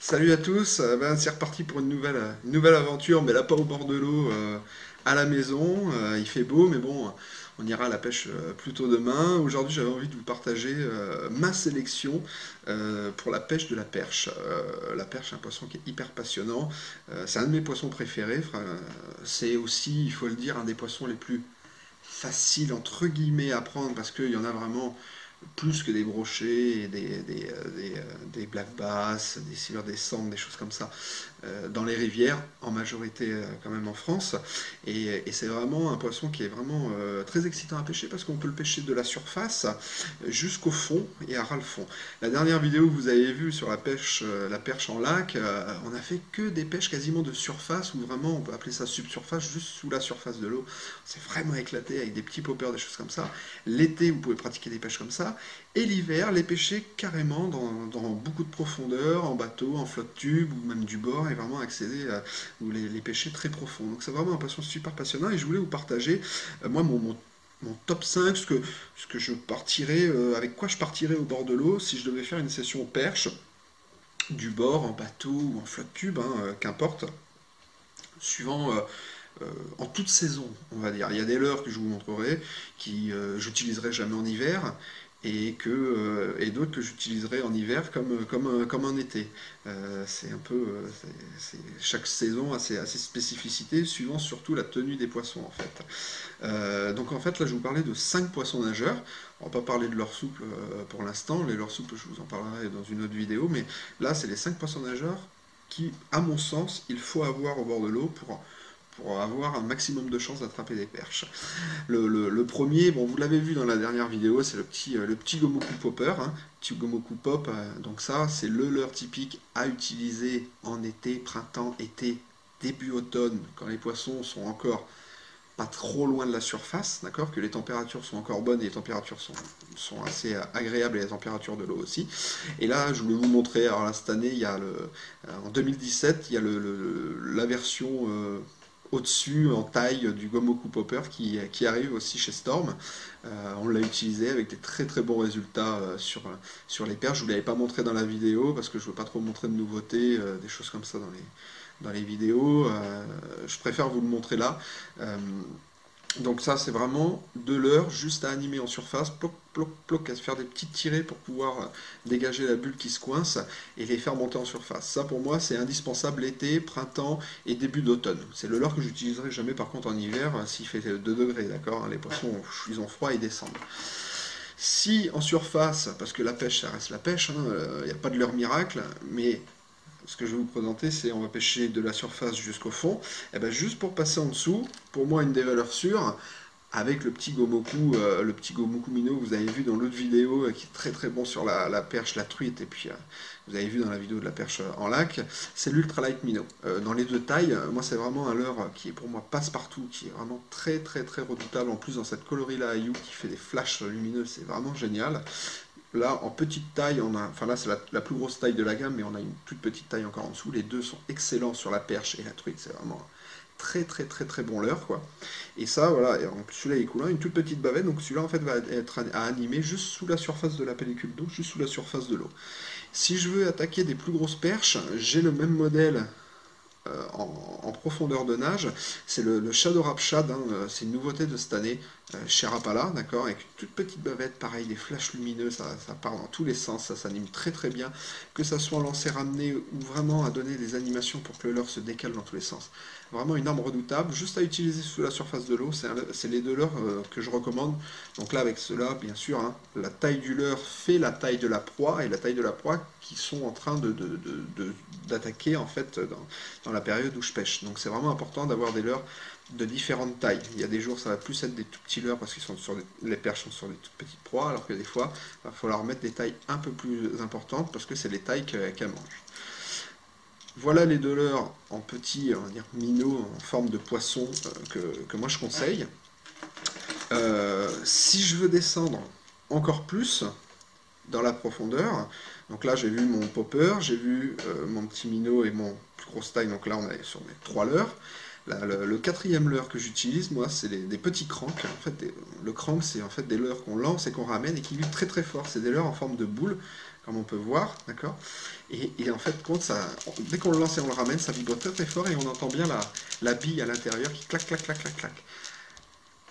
Salut à tous, c'est reparti pour une nouvelle aventure, mais là pas au bord de l'eau, à la maison. Il fait beau, mais bon, on ira à la pêche plutôt demain. Aujourd'hui, j'avais envie de vous partager ma sélection pour la pêche de la perche. La perche, c'est un poisson qui est hyper passionnant. C'est un de mes poissons préférés. C'est aussi, il faut le dire, un des poissons les plus faciles entre guillemets à prendre parce qu'il y en a vraiment plus que des brochets et des black bass, des silures des cendres, des choses comme ça, dans les rivières, en majorité quand même en France. Et c'est vraiment un poisson qui est vraiment très excitant à pêcher parce qu'on peut le pêcher de la surface jusqu'au fond et à ras le fond. La dernière vidéo que vous avez vue sur la pêche, la perche en lac, on a fait que des pêches quasiment de surface, ou vraiment on peut appeler ça subsurface, juste sous la surface de l'eau. C'est vraiment éclaté avec des petits poppers, des choses comme ça. L'été, vous pouvez pratiquer des pêches comme ça. Et l'hiver, les pêcher carrément dans beaucoup de profondeur, en bateau, en flotte tube, ou même du bord, et vraiment accéder ou les pêcher très profond. Donc c'est vraiment un poisson super passionnant, et je voulais vous partager, moi, mon top 5, ce que je partirais, avec quoi je partirais au bord de l'eau si je devais faire une session perche, du bord, en bateau ou en flotte tube, hein, qu'importe, suivant en toute saison, on va dire. Il y a des leurres que je vous montrerai qui j'utiliserai jamais en hiver et d'autres que j'utiliserai en hiver comme en été. C'est un peu chaque saison a ses spécificités suivant surtout la tenue des poissons en fait. Donc en fait là je vous parlais de 5 poissons nageurs. On va pas parler de leur souple pour l'instant, les leurres souples je vous en parlerai dans une autre vidéo, mais là c'est les 5 poissons nageurs qui, à mon sens, il faut avoir au bord de l'eau pour avoir un maximum de chances d'attraper des perches. Le premier, bon, vous l'avez vu dans la dernière vidéo, c'est le petit Gomoku Popper, hein, petit Gomoku Pop. Donc ça, c'est le leurre typique à utiliser en été, printemps, été, début automne, quand les poissons sont encore pas trop loin de la surface, d'accord, que les températures sont encore bonnes et les températures sont assez agréables et les températures de l'eau aussi. Et là, je voulais vous montrer, alors là, cette année, il y a en 2017, il y a la version au-dessus en taille du Gomoku Popper qui arrive aussi chez Storm. On l'a utilisé avec des très très bons résultats sur les perches. Je ne vous l'avais pas montré dans la vidéo parce que je ne veux pas trop montrer de nouveautés, des choses comme ça dans les vidéos. Je préfère vous le montrer là. Euh, donc ça c'est vraiment de l'heure juste à animer en surface, ploc, ploc, ploc, à se faire des petites tirées pour pouvoir dégager la bulle qui se coince et les faire monter en surface. Ça pour moi c'est indispensable été, printemps et début d'automne. C'est le leurre que j'utiliserai jamais par contre en hiver s'il fait 2 degrés, d'accord. Les poissons ils ont froid et descendent. Si en surface, parce que la pêche ça reste la pêche, il n'y a pas de leurre miracle, mais ce que je vais vous présenter, c'est on va pêcher de la surface jusqu'au fond. Et ben juste pour passer en dessous, pour moi une des valeurs sûres, avec le petit Gomoku minot que vous avez vu dans l'autre vidéo, qui est très très bon sur la perche, la truite, et puis vous avez vu dans la vidéo de la perche en lac, c'est l'ultralight minot. Dans les deux tailles, moi c'est vraiment un leurre qui est pour moi passe-partout, qui est vraiment très très très redoutable. En plus dans cette colorie-là à You qui fait des flashs lumineux, c'est vraiment génial. Là, en petite taille, enfin là c'est la plus grosse taille de la gamme, mais on a une toute petite taille encore en dessous. Les deux sont excellents sur la perche et la truite, c'est vraiment très très très très bon leurre quoi. Et ça voilà, et en plus celui-là est cool, hein, une toute petite bavette, donc celui-là en fait va être à animer juste sous la surface de la pellicule d'eau, juste sous la surface de l'eau. Si je veux attaquer des plus grosses perches, j'ai le même modèle en profondeur de nage, c'est le Shadow Rap Shad, hein, c'est une nouveauté de cette année chez Rapala, d'accord, avec une toute petite bavette, pareil, des flashs lumineux, ça part dans tous les sens, ça s'anime très très bien, que ça soit lancé ramené ou vraiment à donner des animations pour que le leurre se décale dans tous les sens. Vraiment une arme redoutable, juste à utiliser sous la surface de l'eau, c'est les deux leurres que je recommande. Donc là avec cela, bien sûr, hein, la taille du leurre fait la taille de la proie, et la taille de la proie qui sont en train d'attaquer en fait dans la période où je pêche. Donc c'est vraiment important d'avoir des leurres de différentes tailles. Il y a des jours ça va plus être des tout petits leurres parce qu'ils sont les perches sont sur des toutes petites proies, alors que des fois il va falloir mettre des tailles un peu plus importantes parce que c'est les tailles qu'elles mangent. Voilà les deux leurres en petits, on va dire minots, en forme de poisson que moi je conseille. Si je veux descendre encore plus dans la profondeur, donc là j'ai vu mon popper, j'ai vu mon petit minot et mon plus grosse taille, donc là on est sur mes 3 leurres. Là, le quatrième leurre que j'utilise, moi, c'est des petits cranks. En fait, le crank, c'est en fait des leurres qu'on lance et qu'on ramène et qui vivent très très fort. C'est des leurres en forme de boule comme on peut voir, d'accord. Et en fait, compte, ça, dès qu'on le lance et on le ramène, ça vibre très très fort et on entend bien la bille à l'intérieur qui clac, clac, clac, clac, clac.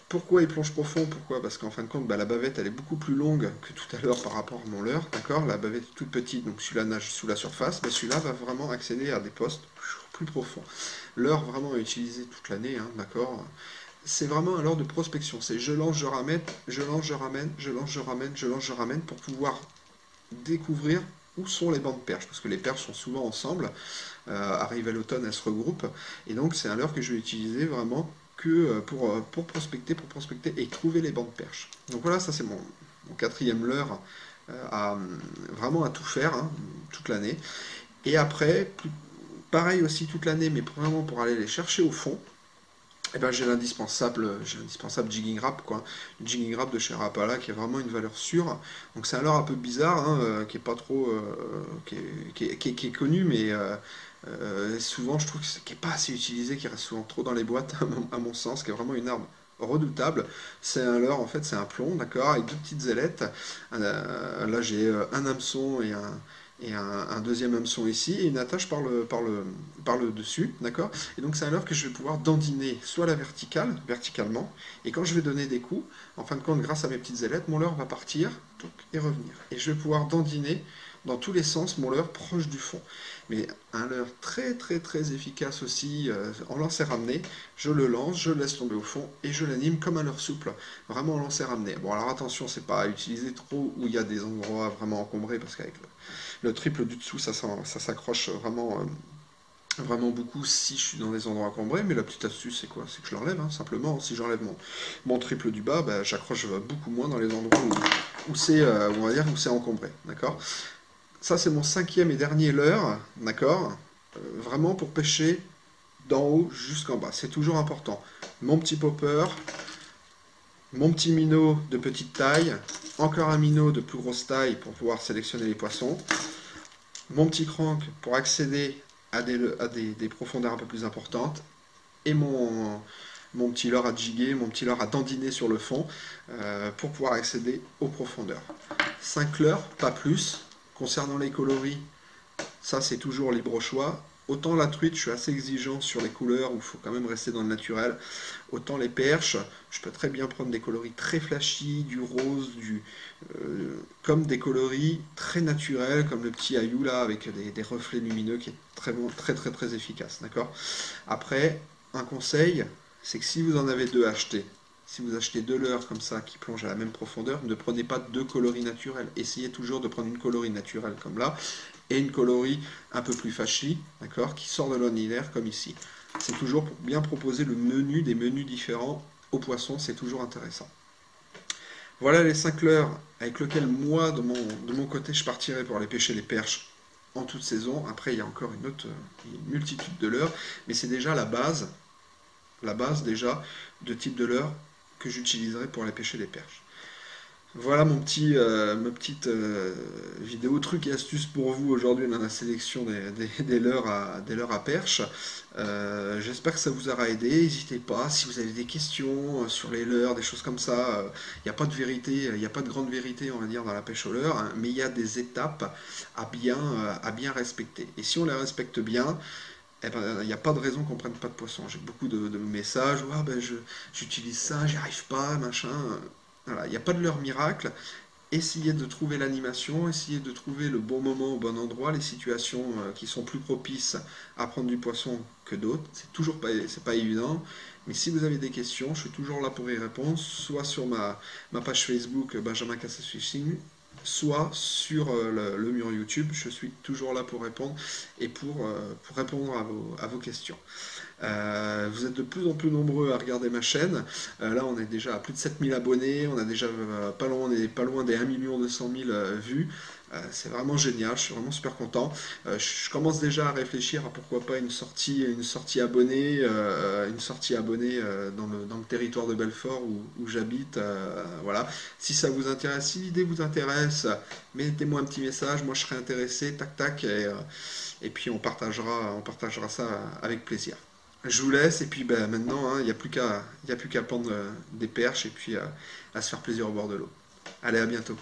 Pourquoi il plonge profond? Pourquoi? Parce qu'en fin de compte, bah, la bavette, elle est beaucoup plus longue que tout à l'heure par rapport à mon leurre, d'accord? La bavette est toute petite, donc celui-là nage sous la surface, mais celui-là va vraiment accéder à des postes plus profonds. Leurre vraiment utilisé toute l'année, hein, d'accord? C'est vraiment un leurre de prospection. C'est je lance, je ramène, je lance, je ramène, je lance, je ramène, je lance, je ramène, pour pouvoir découvrir où sont les bancs de perches, parce que les perches sont souvent ensemble. Arrive à l'automne, elles se regroupent, et donc c'est un leurre que je vais utiliser vraiment que pour prospecter et trouver les bancs de perches. Donc voilà, ça c'est mon quatrième leurre vraiment à tout faire, hein, toute l'année. Et après, pareil aussi toute l'année, mais vraiment pour aller les chercher au fond, eh ben, j'ai l'indispensable jigging rap, quoi. Le jigging rap de chez Rapala qui est vraiment une valeur sûre. Donc c'est un leurre un peu bizarre, hein, qui est pas trop, qui est connu, mais souvent je trouve qui est pas assez utilisé, qui reste souvent trop dans les boîtes, à mon sens, qui est vraiment une arme redoutable. C'est un leurre, en fait, c'est un plomb, d'accord, avec deux petites ailettes. Là j'ai un hameçon et un deuxième hameçon ici, et une attache par le dessus, d'accord. Et donc c'est un leurre que je vais pouvoir dandiner soit à la verticale, verticalement, et quand je vais donner des coups, en fin de compte, grâce à mes petites ailettes, mon leurre va partir et revenir. Et je vais pouvoir dandiner dans tous les sens mon leurre proche du fond. Mais un leurre très très très efficace aussi en lancer ramené, je le lance, je le laisse tomber au fond et je l'anime comme un leurre souple, vraiment en lancer ramené. Bon alors attention, c'est pas à utiliser trop où il y a des endroits vraiment encombrés, parce qu'avec le triple du dessous, ça s'accroche vraiment beaucoup si je suis dans des endroits encombrés. Mais la petite astuce, c'est quoi? C'est que je l'enlève, hein, simplement. Si j'enlève mon triple du bas, bah, j'accroche beaucoup moins dans les endroits où on va dire, où c'est encombré, d'accord. Ça, c'est mon cinquième et dernier leurre, d'accord. Vraiment pour pêcher d'en haut jusqu'en bas, c'est toujours important. Mon petit popper, mon petit minot de petite taille, encore un minot de plus grosse taille pour pouvoir sélectionner les poissons, mon petit crank pour accéder à des profondeurs un peu plus importantes, et mon petit leurre à jiguer, mon petit leurre à dandiner sur le fond, pour pouvoir accéder aux profondeurs. 5 leurres, pas plus. Concernant les coloris, ça c'est toujours libre au choix. Autant la truite, je suis assez exigeant sur les couleurs, où il faut quand même rester dans le naturel. Autant les perches, je peux très bien prendre des coloris très flashy, du rose, comme des coloris très naturels, comme le petit aïou là, avec des reflets lumineux, qui est très bon, très très très efficace, d'accord. Après, un conseil, c'est que si vous en avez deux à acheter, si vous achetez deux leurres comme ça qui plongent à la même profondeur, ne prenez pas deux coloris naturels. Essayez toujours de prendre une coloris naturelle comme là, et une coloris un peu plus flashy, d'accord, qui sort de l'ordinaire comme ici. C'est toujours pour bien proposer des menus différents aux poissons, c'est toujours intéressant. Voilà les 5 leurres avec lesquels moi, de mon côté, je partirai pour aller pêcher les perches en toute saison. Après, il y a encore une multitude de leurres, mais c'est déjà la base déjà de type de leurre que j'utiliserai pour aller pêcher les perches. Voilà ma petite vidéo trucs et astuces pour vous aujourd'hui dans la sélection des leurres à perche. J'espère que ça vous aura aidé. N'hésitez pas, si vous avez des questions sur les leurres, des choses comme ça. Il n'y a pas de vérité, il n'y a pas de grande vérité, on va dire, dans la pêche au leurre, hein, mais il y a des étapes à bien respecter. Et si on les respecte bien, eh ben, il n'y a pas de raison qu'on ne prenne pas de poisson. J'ai beaucoup de messages, ah, ben, j'utilise ça, j'y arrive pas, machin. Voilà, il n'y a pas de leurre miracle. Essayez de trouver l'animation, essayez de trouver le bon moment au bon endroit, les situations qui sont plus propices à prendre du poisson que d'autres. C'est pas évident. Mais si vous avez des questions, je suis toujours là pour y répondre, soit sur ma page Facebook Benjamin Cassas Fishing, soit sur le mur YouTube. Je suis toujours là pour répondre et pour répondre à vos questions. Vous êtes de plus en plus nombreux à regarder ma chaîne. Là, on est déjà à plus de 7000 abonnés. On a déjà on est pas loin des 1 200 000 vues. C'est vraiment génial. Je suis vraiment super content. Je commence déjà à réfléchir à pourquoi pas une sortie abonnée, dans le territoire de Belfort où j'habite. Voilà. Si ça vous intéresse, si l'idée vous intéresse, mettez-moi un petit message. Moi, je serai intéressé. Tac, tac. Et puis on partagera ça avec plaisir. Je vous laisse et puis ben, maintenant, hein, il n'y a plus qu'à prendre des perches et puis à se faire plaisir au bord de l'eau. Allez, à bientôt.